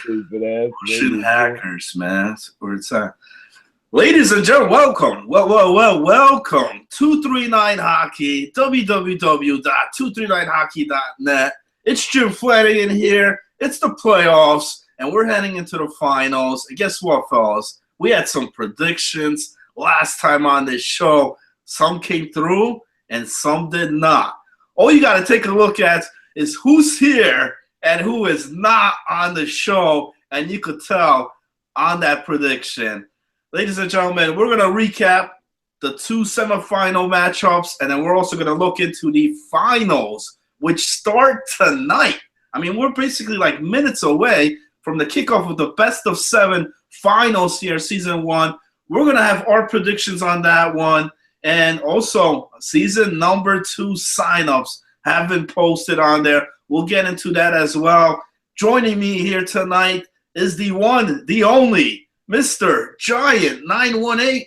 Stupid ass Russian hackers, man. That's where it's at. Ladies and gentlemen, welcome. Welcome. 239 Hockey, www.239hockey.net. It's Jim Flanagan here. It's the playoffs, and we're heading into the finals. And guess what, fellas? We had some predictions last time on this show. Some came through, and some did not. All you got to take a look at is who's here and who is not on the show, and you could tell on that prediction. Ladies and gentlemen, we're going to recap the two semifinal matchups, and then we're also going to look into the finals, which start tonight. I mean, we're basically like minutes away from the kickoff of the best-of-7 finals here, Season 1. We're going to have our predictions on that one, and also Season number 2 signups have been posted on there. We'll get into that as well. Joining me here tonight is the one, the only, Mr. Giant 918.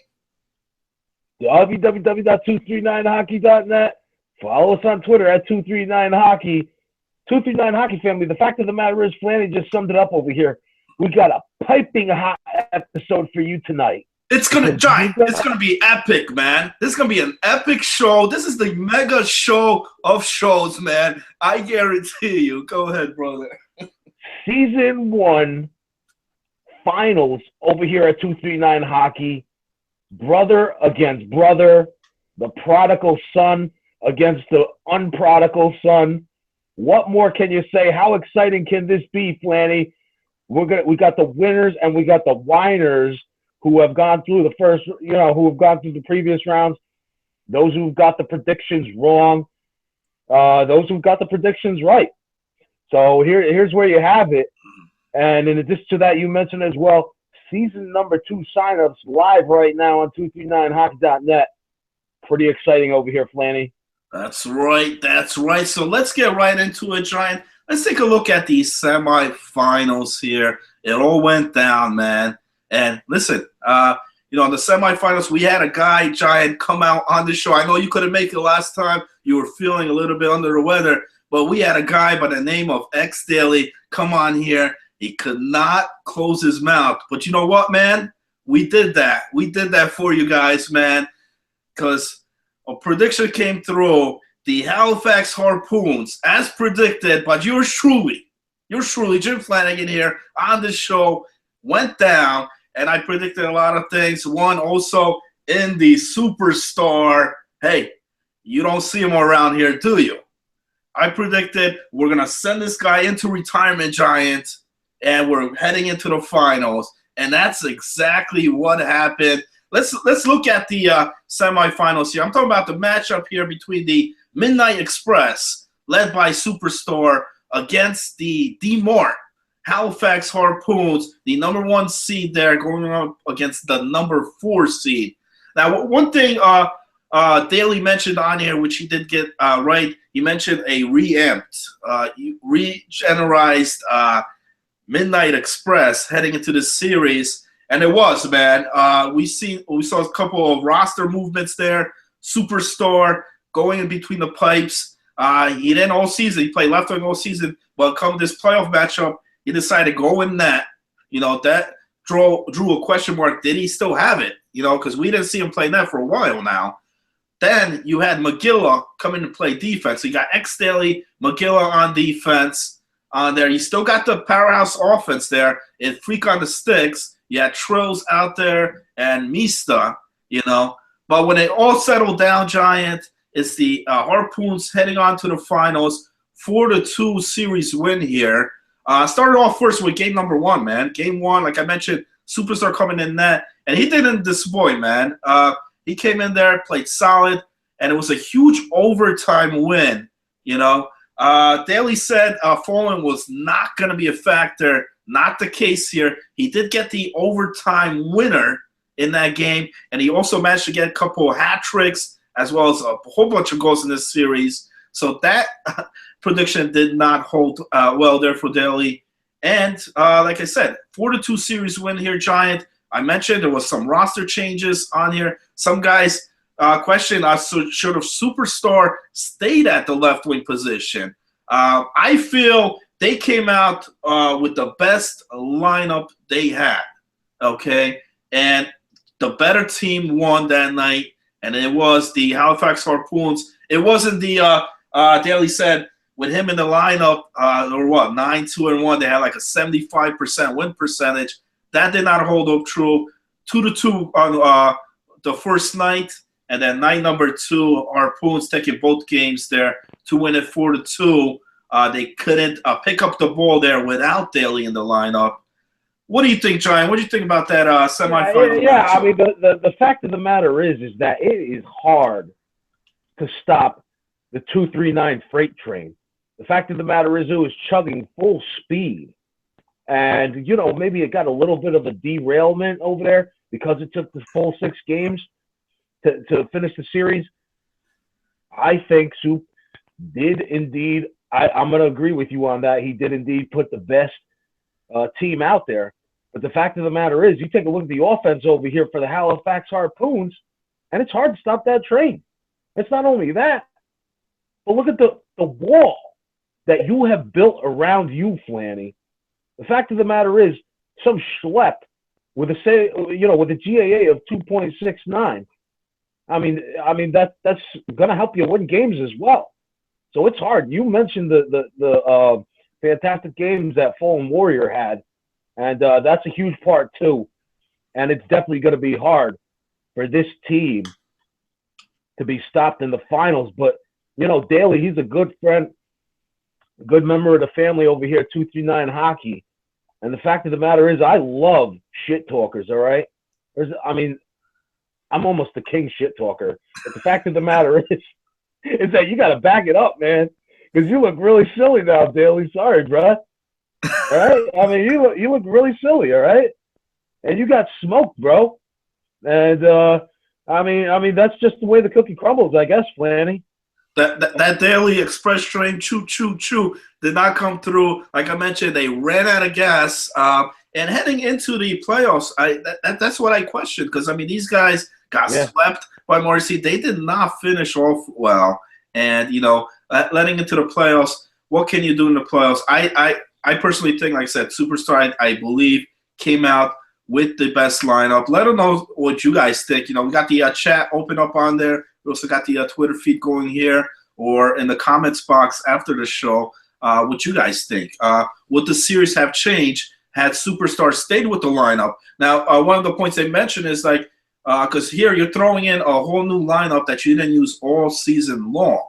www.239hockey.net. Follow us on Twitter at 239hockey. 239 Hockey family. The fact of the matter is, Flanny just summed it up over here. We got a piping hot episode for you tonight. It's gonna be epic, man. This is gonna be an epic show. This is the mega show of shows, man. I guarantee you. Go ahead, brother. Season 1 finals over here at 239 Hockey. Brother against brother. The prodigal son against the unprodigal son. What more can you say? How exciting can this be, Flanny? We got the winners and we got the whiners who have gone through the first, who have gone through the previous rounds. Those who've got the predictions wrong. Those who've got the predictions right. So here's where you have it. And in addition to that, you mentioned as well, season number 2 signups live right now on 239hockey.net. Pretty exciting over here, Flanny. That's right. So let's get right into it, Giant. Let's take a look at these semifinals here. It all went down, man. And listen, in the semifinals, we had a guy, Giant, come out on the show. I know you couldn't make it last time. You were feeling a little bit under the weather. But we had a guy by the name of X Daily come on here. He could not close his mouth. But you know what, man? We did that. We did that for you guys, man. Because a prediction came through. The Halifax Harpoons, as predicted by yours truly, Jim Flanagan here on the show, went down. And I predicted a lot of things. One, also in the superstar. Hey, you don't see him around here, do you? I predicted we're going to send this guy into retirement, Giant, and we're heading into the finals. And that's exactly what happened. Let's look at the semifinals here. I'm talking about the matchup here between the Midnight Express, led by Superstore, against the D-Mart Halifax Harpoons, the number 1 seed there, going up against the number 4 seed. Now, one thing Daly mentioned on here, which he did get right, he mentioned a reamped, regenerized Midnight Express heading into the series, and it was, man. We saw a couple of roster movements there. Superstar going in between the pipes. He didn't all season. He played left wing all season, but come this playoff matchup, he decided to go in net. That drew a question mark. Did he still have it? Because we didn't see him play net for a while now. Then you had McGilla come in to play defense. So you got X Daly, McGilla on defense on there. You still got the powerhouse offense there. And Freak on the sticks. You had Trills out there and Mista, But when it all settled down, Giant, it's the Harpoons heading on to the finals. 4-2 series win here. Started off first with game number 1, man. Game 1, like I mentioned, Superstar coming in net. And he didn't disappoint, man. He came in there, played solid, and it was a huge overtime win, Daly said Fallen was not going to be a factor. Not the case here. He did get the overtime winner in that game, and he also managed to get a couple of hat tricks as well as a whole bunch of goals in this series. So that prediction did not hold well there for Daly. And like I said, 4-2 series win here, Giant. I mentioned there was some roster changes on here. Some guys questioned should have Superstar stayed at the left wing position. I feel they came out with the best lineup they had, okay? And the better team won that night, and it was the Halifax Harpoons. It wasn't the Daly said with him in the lineup, or what, 9-2-1. They had like a 75% win percentage. That did not hold up true. 2-2 on the first night, and then night number 2, Harpoons taking both games there to win it 4-2. They couldn't pick up the ball there without Daly in the lineup. What do you think, Giant? What do you think about that semifinal? Yeah, I mean, the fact of the matter is that it is hard to stop the 239 freight train. The fact of the matter is it was chugging full speed. And, you know, maybe it got a little bit of a derailment over there because it took the full 6 games to finish the series. I think Soup did indeed, I'm going to agree with you on that. He did indeed put the best team out there. But the fact of the matter is, you take a look at the offense over here for the Halifax Harpoons, and it's hard to stop that train. It's not only that, but look at the wall that you have built around you, Flanny. The fact of the matter is, some schlep with a GAA of 2.69. I mean that's gonna help you win games as well. So it's hard. You mentioned the fantastic games that Fallen Warrior had, and that's a huge part too. And it's definitely going to be hard for this team to be stopped in the finals. But you know, Daly, he's a good friend, good member of the family over here at 239 Hockey. And the fact of the matter is, I love shit talkers. All right, I'm almost a king shit talker. But the fact of the matter is that you got to back it up, man, because you look really silly now, Daly. Sorry, bro. All right, I mean, you look really silly. All right, and you got smoked, bro. And I mean that's just the way the cookie crumbles, I guess, Flanny. That Daily Express train, choo choo choo, did not come through. Like I mentioned, they ran out of gas. And heading into the playoffs, that's what I questioned, because I mean these guys got swept by Morrissey. They did not finish off well, and you know, letting into the playoffs, what can you do in the playoffs? I personally think, like I said, Superstar, I believe, came out with the best lineup. Let them know what you guys think. You know, we got the chat open up on there. We also got the Twitter feed going here, or in the comments box after the show. What you guys think? Would the series have changed had Superstar stayed with the lineup? Now, one of the points they mentioned is like, because here you're throwing in a whole new lineup that you didn't use all season long.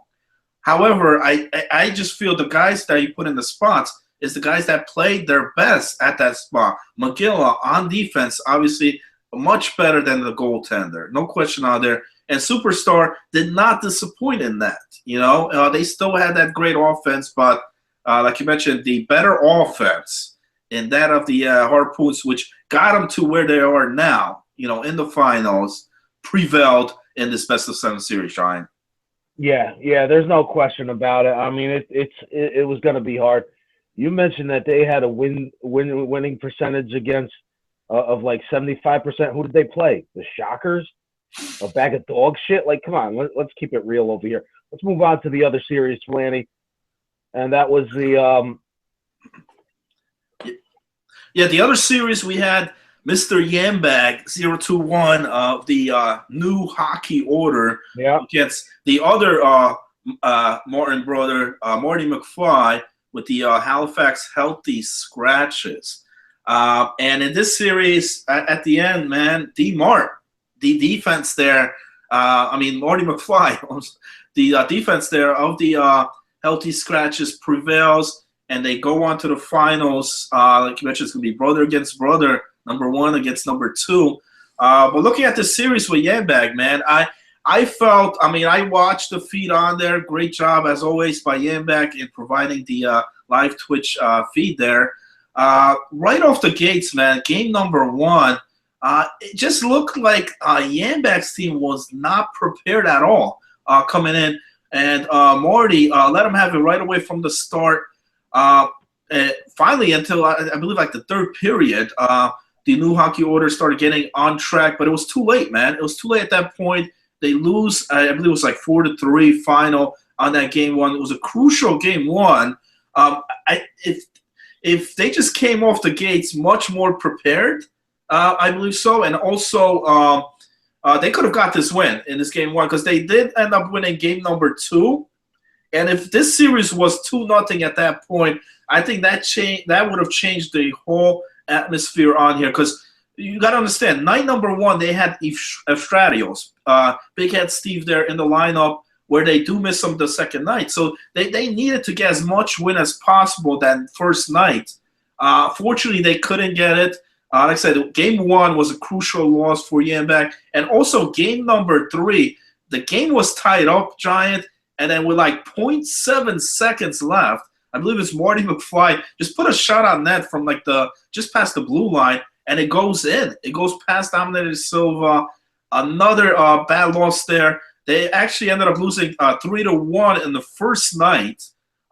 However, I just feel the guys that you put in the spots is the guys that played their best at that spot. McGilla on defense, obviously much better than the goaltender. No question out there. And Superstar did not disappoint in that. You know, they still had that great offense, but like you mentioned, the better offense in that of the Harpoons, which got them to where they are now, you know, in the finals, prevailed in this best-of-7 series, Ryan. Yeah, there's no question about it. I mean, it was going to be hard. You mentioned that they had a winning percentage against of like 75%. Who did they play? The Shockers? A bag of dog shit? Like, come on, let's keep it real over here. Let's move on to the other series, Flanny. And that was the the other series we had Mr. Yambag 0-1 of the new hockey order against the other Martin brother, Marty McFly, with the Halifax Healthy Scratches. And in this series, at the end, man, D-Mart, the defense there, Marty McFly, the defense there of the Healthy Scratches prevails, and they go on to the finals. Like you mentioned, it's going to be brother against brother, number 1 against number 2. But looking at the series with Yambag, man, I felt, I watched the feed on there. Great job, as always, by Yambag in providing the live Twitch feed there. Right off the gates, man, game number 1, it just looked like Yambag's team was not prepared at all coming in. And Marty let him have it right away from the start. Finally, until I believe like the third period, the new hockey order started getting on track, but it was too late, man. It was too late at that point. They lose, I believe it was like 4-3 final on that game 1. It was a crucial game 1 If they just came off the gates much more prepared, I believe so, and also they could have got this win in this game one because they did end up winning game number 2. And if this series was 2-0 at that point, I think that would have changed the whole atmosphere on here because you got to understand, night number 1, they had Efstradios, Big Head Steve there in the lineup where they do miss them the second night. So they needed to get as much win as possible that first night. Fortunately, they couldn't get it. Like I said, game 1 was a crucial loss for Yambak. And also game number 3, the game was tied up, Giant, and then with like 0.7 seconds left, I believe it's Marty McFly, just put a shot on net from like just past the blue line, and it goes in. It goes past Dominator Silva. Another bad loss there. They actually ended up losing 3-1 in the first night.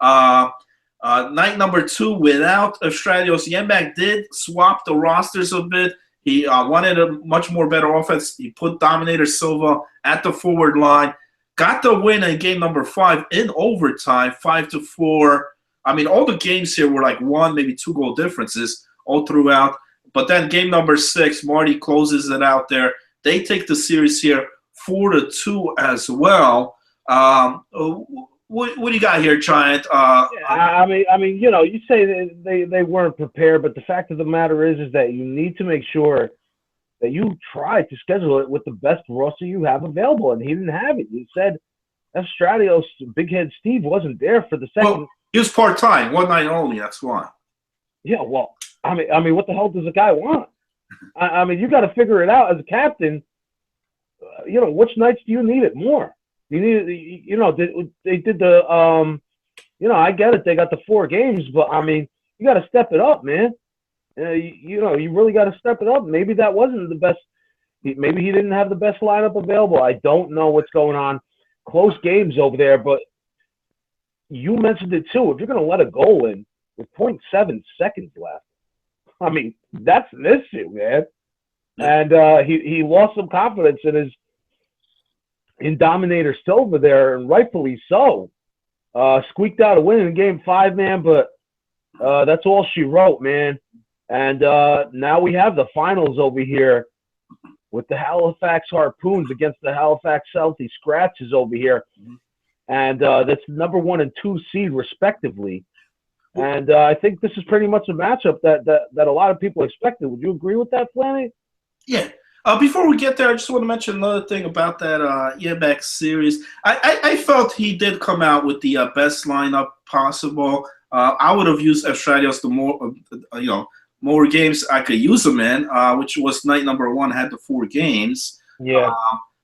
Night number 2 without Estradios. Yambak did swap the rosters a bit. He wanted a much more better offense. He put Dominator Silva at the forward line. Got the win in game number 5 in overtime, 5-4. I mean, all the games here were like 1, maybe 2 goal differences all throughout. But then game number 6, Marty closes it out there. They take the series here 4-2 as well. What do you got here, Giant? I mean, you know, you say they weren't prepared, but the fact of the matter is that you need to make sure that you try to schedule it with the best roster you have available, and he didn't have it. You said Estradios, Big Head Steve, wasn't there for the second. Well, he was part-time, 1 night only, that's why. Yeah, well, I mean, what the hell does a guy want? I mean, you got to figure it out as a captain. You know, which nights do you need it more? You need it, you know, they did the, you know, I get it. They got the 4 games, but, I mean, you got to step it up, man. You know, you really got to step it up. Maybe that wasn't the best. Maybe he didn't have the best lineup available. I don't know what's going on. Close games over there, but you mentioned it too. If you're going to let a goal in with 0.7 seconds left, I mean, that's an issue, man. And he lost some confidence in Dominator Silva there, and rightfully so. Squeaked out a win in game 5, man, but that's all she wrote, man. And now we have the finals over here with the Halifax Harpoons against the Halifax Southie Scratches over here. And that's number 1 and 2 seed respectively. And I think this is pretty much a matchup that a lot of people expected. Would you agree with that, Flanny? Yeah. Before we get there, I just want to mention another thing about that Yambak series. I felt he did come out with the best lineup possible. I would have used Estradios the more games I could use him in, which was night number 1, had the 4 games. Yeah.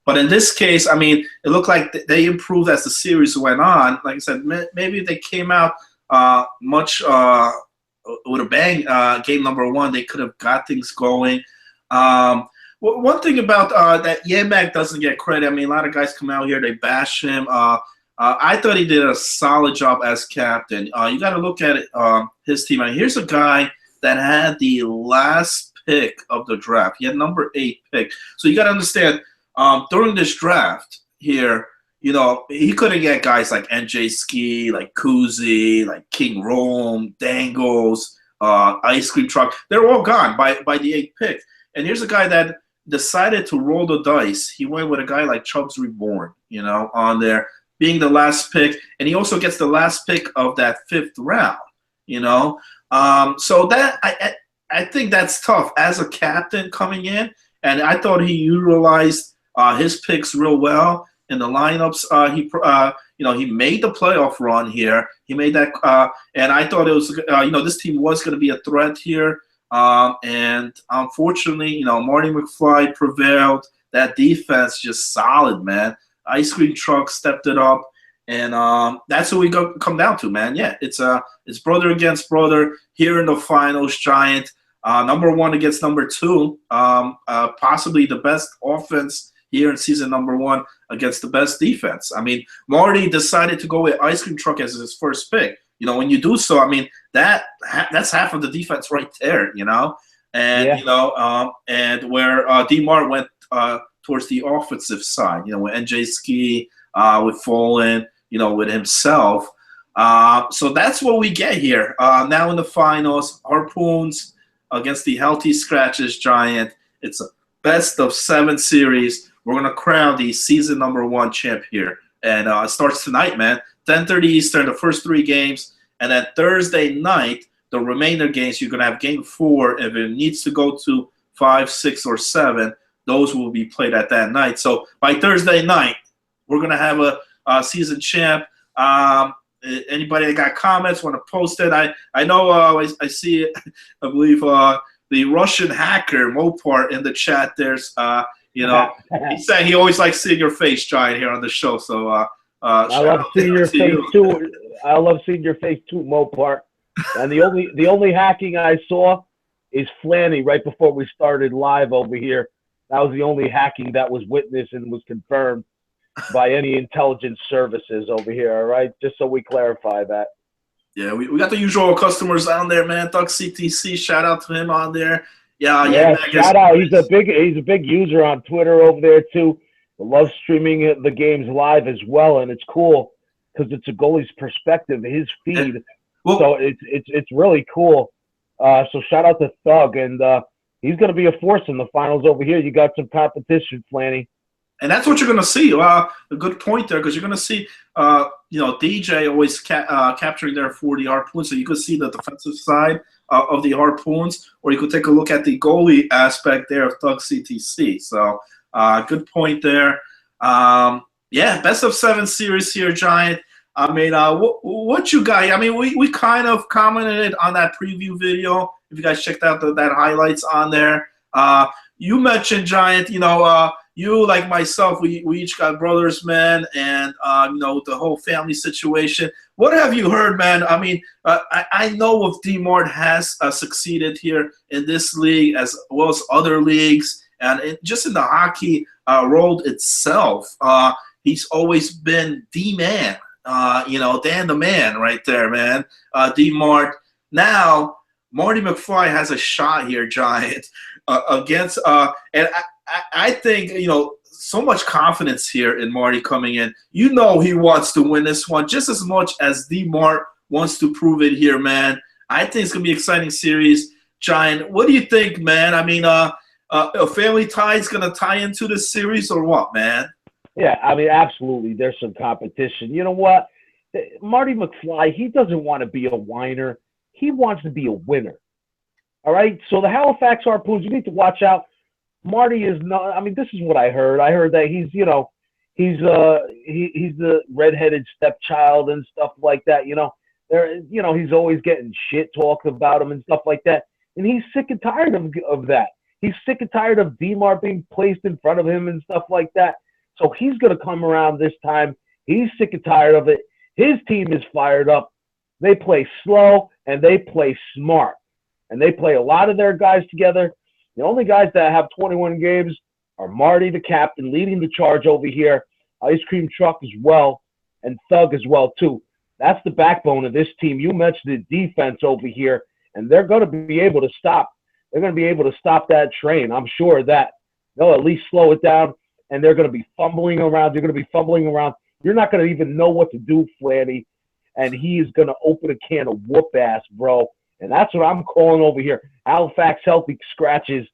But in this case, I mean, it looked like they improved as the series went on. Like I said, maybe they came out much with a bang. Game number 1, they could have got things going. One thing about that Yambak doesn't get credit. I mean, a lot of guys come out here, they bash him. I thought he did a solid job as captain. You got to look at it, his team. I mean, here's a guy that had the last pick of the draft. He had number 8 pick. So you got to understand, during this draft here, you know, he couldn't get guys like NJ Ski, like Kuzi, like King Rome, Dangles, Ice Cream Truck. They're all gone by the 8th pick. And here's a guy that decided to roll the dice. He went with a guy like Chubbs Reborn, you know, on there, being the last pick. And he also gets the last pick of that 5th round, you know. So that I think that's tough as a captain coming in. And I thought he utilized his picks real well in the lineups. He made the playoff run here. He made that, and I thought it was, this team was going to be a threat here. And unfortunately, you know, Marty McFly prevailed. That defense just solid, man. Ice Cream Truck stepped it up, and that's what we come down to, man. Yeah, it's brother against brother here in the finals. Giant, number 1 against number 2, possibly the best offense here in season number 1 against the best defense. I mean, Marty decided to go with Ice Cream Truck as his first pick. You know, when you do so, I mean, that's half of the defense right there, you know. And, yeah. You know, and where D-Mart went towards the offensive side, you know, with NJ Ski, with Follin, you know, with himself. So that's what we get here. Now in the finals, Harpoons against the Healthy Scratches Giant. It's a best of 7 series. We're going to crown the season #1 champ here. And it starts tonight, man. 10:30 Eastern, the first 3 games. And then Thursday night, the remainder games, you're going to have game 4. If it needs to go to 5, 6, or 7, those will be played at that night. So by Thursday night, we're going to have a season champ. Anybody that got comments, want to post it? I know I see it. I believe the Russian hacker Mopar in the chat. There's he said he always likes seeing your face, Giant, here on the show. So I love seeing your face too. I love seeing your face too, Mopar. And the only hacking I saw is Flanny right before we started live over here. That was the only hacking that was witnessed and was confirmed by any intelligence services over here, all right? Just so we clarify that. Yeah, we got the usual customers on there, man. Thug CTC, shout out to him on there. Yeah, shout out. He's a big user on Twitter over there too. Loves streaming the games live as well, and it's cool because it's a goalie's perspective, his feed. Well, so it's really cool. So shout out to Thug, and he's going to be a force in the finals over here. You got some competition, Flanny. And that's what you're going to see. A good point there, because you're going to see, DJ always capturing there for the Harpoons. So you could see the defensive side of the Harpoons, or you could take a look at the goalie aspect there of Thug CTC. So good point there. Best of 7 series here, Giant. I mean, what you guys? I mean, we kind of commented on that preview video. If you guys checked out that highlights on there, you mentioned, Giant. You, like myself, we each got brothers, man, and the whole family situation. What have you heard, man? I mean, I know if D-Mart has succeeded here in this league as well as other leagues, and just in the hockey world itself, he's always been D-Man. Dan the man right there, man. D-Mart. Now, Marty McFly has a shot here, Giant, against and I think, so much confidence here in Marty coming in. He wants to win this one just as much as D-Mart wants to prove it here, man. I think it's going to be an exciting series. Giant, what do you think, man? I mean, a family tie is going to tie into this series or what, man? Yeah, I mean, absolutely. There's some competition. You know what? Marty McFly, he doesn't want to be a whiner. He wants to be a winner. All right? So the Halifax Harpoons, you need to watch out. Marty is not. I mean, this is what I heard. I heard that he's the redheaded stepchild and stuff like that. He's always getting shit talked about him and stuff like that. And he's sick and tired of that. He's sick and tired of D-Mart being placed in front of him and stuff like that. So he's gonna come around this time. He's sick and tired of it. His team is fired up. They play slow and they play smart, and they play a lot of their guys together. The only guys that have 21 games are Marty, the captain, leading the charge over here, Ice Cream Truck as well, and Thug as well, too. That's the backbone of this team. You mentioned the defense over here, and they're going to be able to stop. They're going to be able to stop that train. I'm sure that they'll at least slow it down, and they're going to be fumbling around. They're going to be fumbling around. You're not going to even know what to do, Flanny, and he is going to open a can of whoop ass, bro. And that's what I'm calling over here. Halifax Healthy Scratches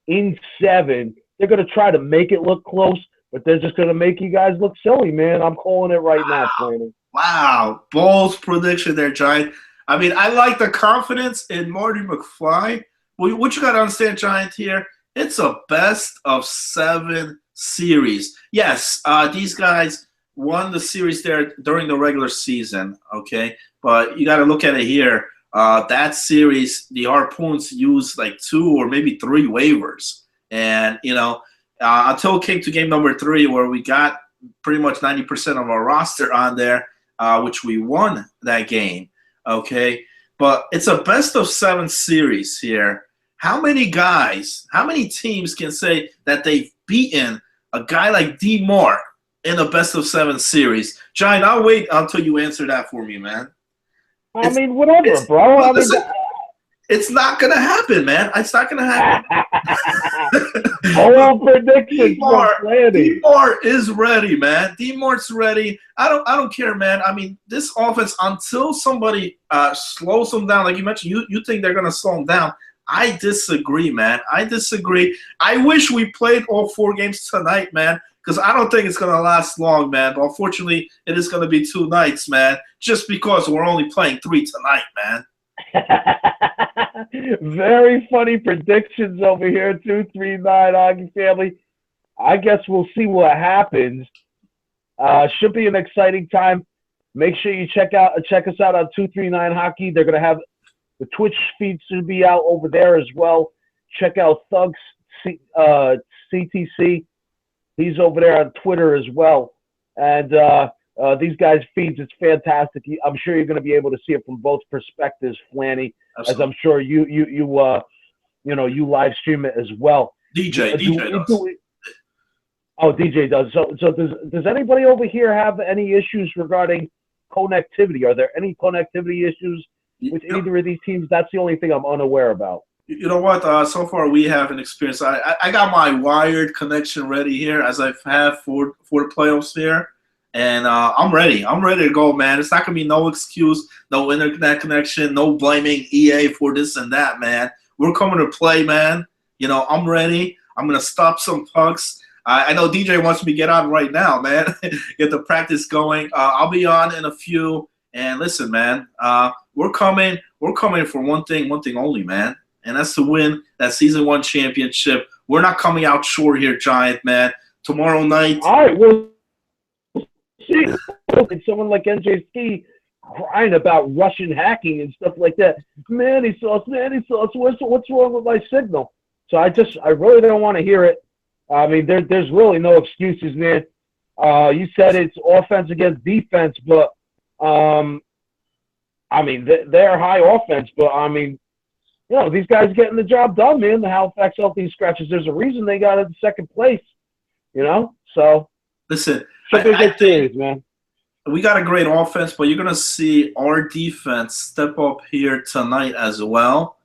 in 7. They're going to try to make it look close, but they're just going to make you guys look silly, man. I'm calling it right now, Flanny. Wow. Bold prediction there, Giant. I mean, I like the confidence in Marty McFly. What you got to understand, Giant, here, it's a best of 7 series. Yes, these guys won the series there during the regular season, okay? But you got to look at it here. That series, the Harpoons used like 2 or maybe 3 waivers. And, until it came to game number 3 where we got pretty much 90% of our roster on there, which we won that game, okay? But it's a best of 7 series here. How many teams can say that they've beaten a guy like D-Mart in a best of 7 series? Giant, I'll wait until you answer that for me, man. I mean, whatever, bro. It's not gonna happen, man. It's not gonna happen. All predictions from Flanny. D-Mart is ready, man. D-Mart's ready. I don't care, man. I mean, this offense, until somebody slows them down, like you mentioned, you think they're gonna slow them down. I disagree, man. I disagree. I wish we played all 4 games tonight, man, because I don't think it's gonna last long, man. But unfortunately, it is gonna be 2 nights, man. Just because we're only playing 3 tonight, man. Very funny predictions over here, 239 Hockey Family. I guess we'll see what happens. Should be an exciting time. Make sure you check us out on 239 Hockey. They're gonna have the Twitch feed should be out over there as well. Check out Thugs CTC. He's over there on Twitter as well. And these guys' feeds, it's fantastic. I'm sure you're going to be able to see it from both perspectives, Flanny, Absolutely. as I'm sure you live stream it as well. DJ does. Oh, DJ does. So does anybody over here have any issues regarding connectivity? Are there any connectivity issues with either of these teams? That's the only thing I'm unaware about. You know what? So far, we haven't experienced. I got my wired connection ready here, as I've had for the playoffs here, and I'm ready. I'm ready to go, man. It's not gonna be no excuse, no internet connection, no blaming EA for this and that, man. We're coming to play, man. You know, I'm ready. I'm gonna stop some pucks. I know DJ wants me to get on right now, man. Get the practice going. I'll be on in a few. And listen, man, we're coming for one thing only, man. And that's to win that Season 1 championship. We're not coming out short here, Giant, man. Tomorrow night. All right, we'll see. Someone like NJ Ski crying about Russian hacking and stuff like that. Manny Sauce, what's wrong with my signal? So I really don't want to hear it. I mean, there's really no excuses, man. You said it's offense against defense, but I mean, they're high offense, but I mean, you know, these guys getting the job done, man. The Halifax Healthy Scratchers. There's a reason they got in second place, you know. So listen, I think, man, we got a great offense, but you're gonna see our defense step up here tonight as well,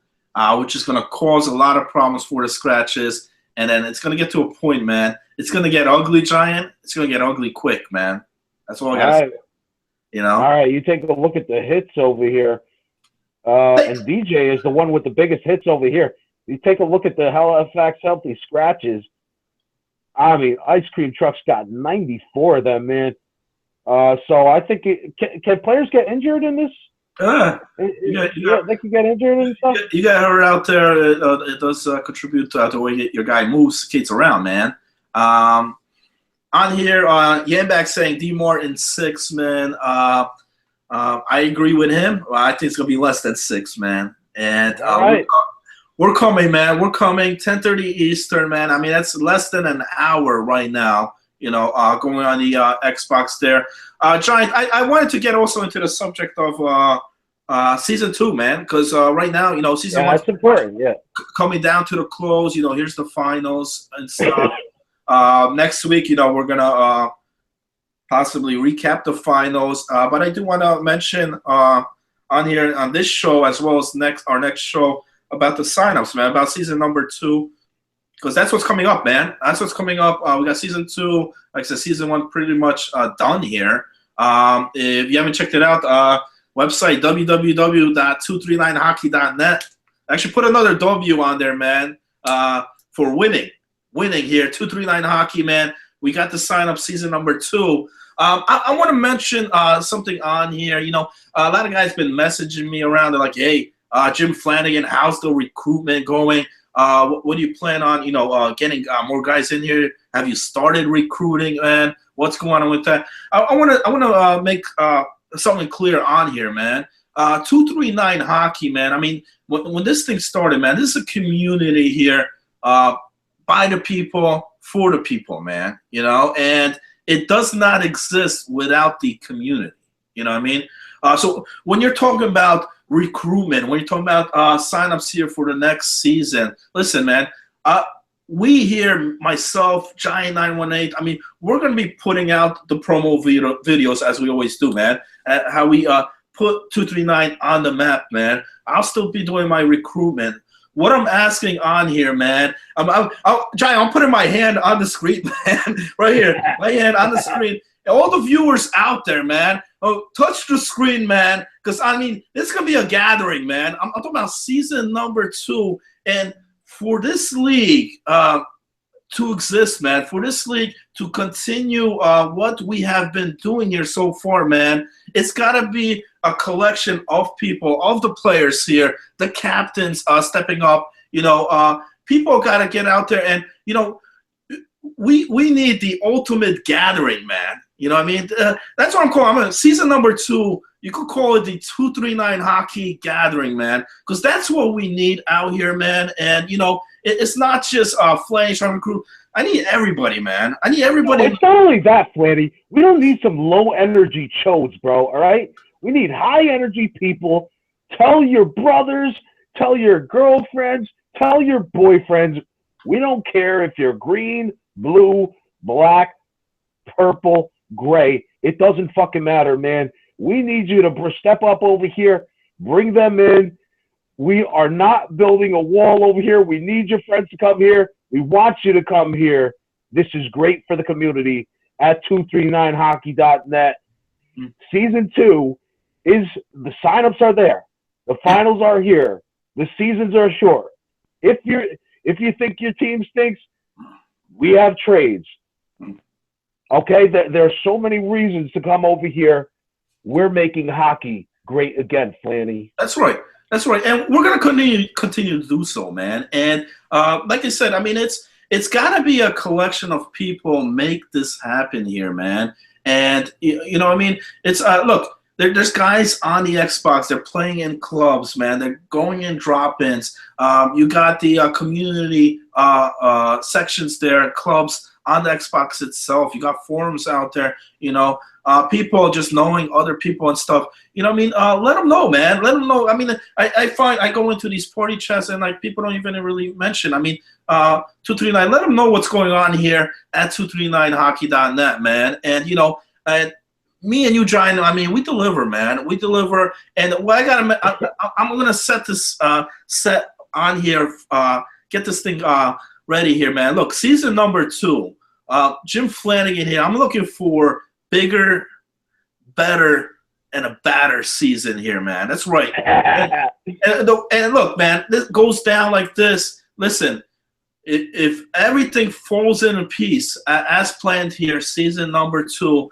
which is gonna cause a lot of problems for the Scratches. And then it's gonna get to a point, man. It's gonna get ugly, Giant. It's gonna get ugly quick, man. That's all I gotta say. You know. All right, you take a look at the hits over here. And DJ is the one with the biggest hits over here. You take a look at the Halifax Healthy Scratches. I mean, Ice Cream Truck's got 94 of them, man. So I think can players get injured in this? They can get injured and stuff. You got her out there. It does contribute to the way your guy moves, skates around, man. On here, Yambak saying D-Mart in 6, man. I agree with him. I think it's going to be less than 6, man. And right. We're coming, man. We're coming. 10:30 Eastern, man. I mean, that's less than an hour right now, you know, going on the Xbox there. Giant, I wanted to get also into the subject of Season 2, man, because right now, you know, Season 1 that's important, yeah. Coming down to the close. You know, here's the finals and stuff. Next week, you know, we're going to possibly recap the finals, but I do want to mention on here on this show as well as our next show about the signups, man, about season number 2, because that's what's coming up, man. That's what's coming up. We got season 2, like I said, season 1 pretty much done here. If you haven't checked it out, website www.239hockey.net. Actually, put another W on there, man, for winning here. 239 Hockey, man. We got the sign up season number 2. I want to mention something on here. You know, a lot of guys been messaging me around. They're like, hey, Jim Flanagan, how's the recruitment going? What do you plan on, you know, getting more guys in here? Have you started recruiting, man? What's going on with that? I want to make something clear on here, man. 239 Hockey, man. I mean, when this thing started, man, this is a community here by the people, for the people, man, you know, and it does not exist without the community, you know what I mean? So when you're talking about recruitment, when you're talking about signups here for the next season, listen, man, we here, myself, Giant 918, I mean, we're going to be putting out the promo videos as we always do, man, how we put 239 on the map, man. I'll still be doing my recruitment. What I'm asking on here, man, Giant, I'm putting my hand on the screen, man, right here, my hand on the screen. All the viewers out there, man, touch the screen, man, because, I mean, it's going to be a gathering, man. I'm talking about season number 2, and for this league to exist, man, for this league to continue what we have been doing here so far, man, it's got to be a collection of people, of the players here, the captains stepping up. You know, people got to get out there, and, you know, we need the ultimate gathering, man. You know what I mean? That's what I'm calling it. Season number 2, you could call it the 239 Hockey Gathering, man, because that's what we need out here, man. And, you know, it's not just Flanny trying to recruit. I need everybody, man. I need everybody. No, it's not only that, Flanny. We don't need some low-energy chodes, bro, all right? We need high-energy people. Tell your brothers, tell your girlfriends, tell your boyfriends. We don't care if you're green, blue, black, purple, gray. It doesn't fucking matter, man. We need you to step up over here, bring them in. We are not building a wall over here. We need your friends to come here. We want you to come here. This is great for the community at 239hockey.net. Season 2 is, the signups are there. The finals are here. The seasons are short. If you think your team stinks, we have trades. Okay, there are so many reasons to come over here. We're making hockey great again, Flanny. That's right. That's right. And we're going to continue to do so, man. And like I said, I mean, it's got to be a collection of people make this happen here, man. And, you know, I mean, it's look, there's guys on the Xbox. They're playing in clubs, man. They're going in drop-ins. You got the community sections there, clubs on the Xbox itself. You got forums out there, you know, people just knowing other people and stuff. You know what I mean? Let them know, man. Let them know. I mean, I find I go into these party chats and, like, people don't even really mention. I mean, 239, let them know what's going on here at 239hockey.net, man. And, you know, me and you, Giant, I mean, we deliver, man. We deliver. And what I'm going to set this set on here, get this thing ready here, man. Look, season number 2, Jim Flanagan here. I'm looking for bigger, better, and a badder season here, man. That's right. And look, man, this goes down like this. Listen, if everything falls into piece as planned here, season number 2,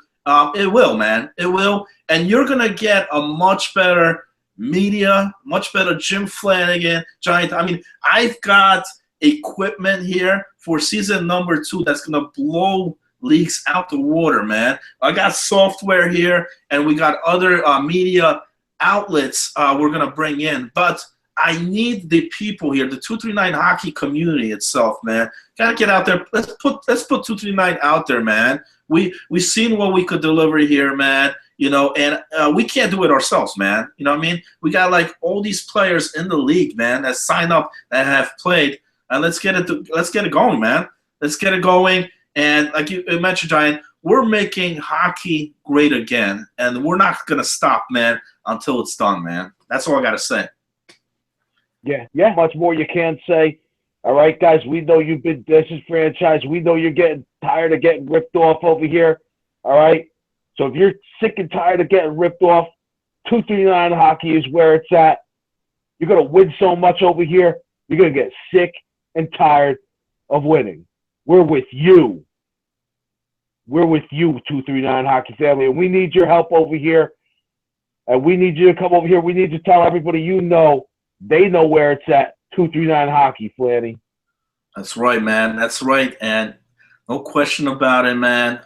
it will, man. It will. And you're going to get a much better media, much better Jim Flanagan, Giant. I mean, I've got equipment here for season number 2 that's going to blow leaks out the water, man. I got software here, and we got other media outlets we're going to bring in. But I need the people here, the 239 hockey community itself, man. Got to get out there. Let's put 239 out there, man. We've seen what we could deliver here, man. You know, and we can't do it ourselves, man. You know what I mean? We got, like, all these players in the league, man, that sign up, that have played. And let's get it going, man. Let's get it going. And like you mentioned, Giant, we're making hockey great again, and we're not gonna stop, man, until it's done, man. That's all I gotta say. Yeah. Much more you can't say. All right, guys. We know you've been this is franchise. We know you're getting tired of getting ripped off over here. All right. So if you're sick and tired of getting ripped off, 239 Hockey is where it's at. You're gonna win so much over here. You're gonna get sick and tired of winning. We're with you. We're with you, 239 Hockey family, and we need your help over here. And we need you to come over here. We need to tell everybody you know they know where it's at. 239 Hockey, Flanny. That's right, man. That's right, and no question about it, man.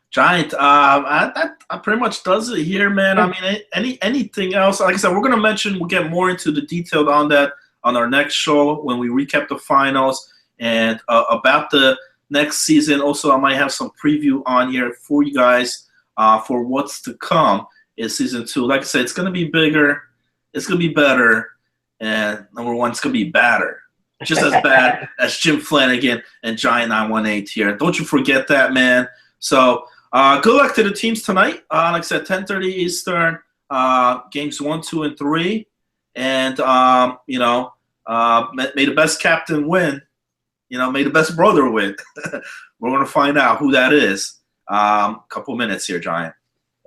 Giant, that pretty much does it here, man. I mean, anything else? Like I said, we're gonna mention. We'll get more into the detail on that on our next show when we recap the finals and about the next season. Also, I might have some preview on here for you guys for what's to come in season 2. Like I said, it's going to be bigger, it's going to be better, and number 1, it's going to be badder. Just as bad as Jim Flanagan and Giant 918 here. Don't you forget that, man. So good luck to the teams tonight. Like I said, 10:30 Eastern. games 1, 2, and 3, and may the best captain win. May the best brother win. We're gonna find out who that is. Couple minutes here, Giant.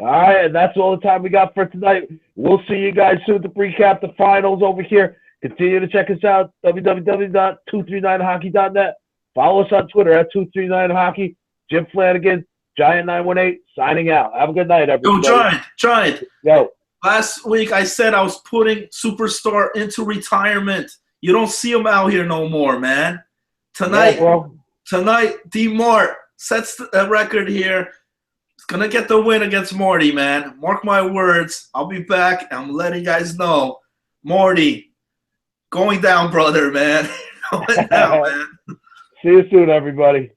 All right, and that's all the time we got for tonight. We'll see you guys soon to recap the finals over here. Continue to check us out, www.239hockey.net. Follow us on Twitter at 239hockey. Jim Flanagan, Giant918, signing out. Have a good night, everybody. Yo, Giant. Yo. Last week I said I was putting Superstar into retirement. You don't see him out here no more, man. Tonight, D-Mart sets a record here. He's going to get the win against Morty, man. Mark my words. I'll be back. I'm letting you guys know. Morty, going down, brother, man. Going down, man. See you soon, everybody.